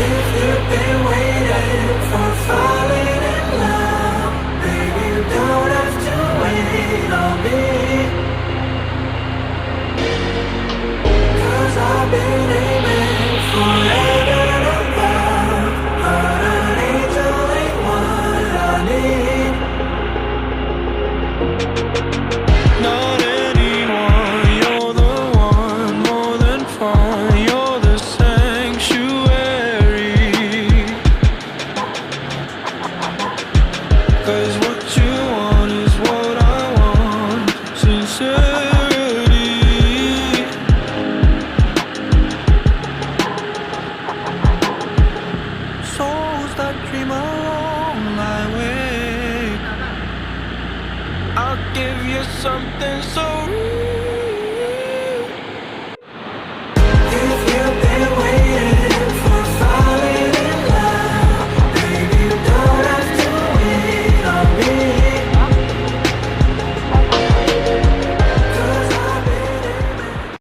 If you've been waiting for falling in love, baby, you don't have to wait on me. 'Cause I've been aiming forever above, but an angel ain't what I need. Not anyone, you're the one, more than fine, you're the sanctuary. 'Cause what you want is what I want, sincerity. Souls that dream along my way, I'll give you something so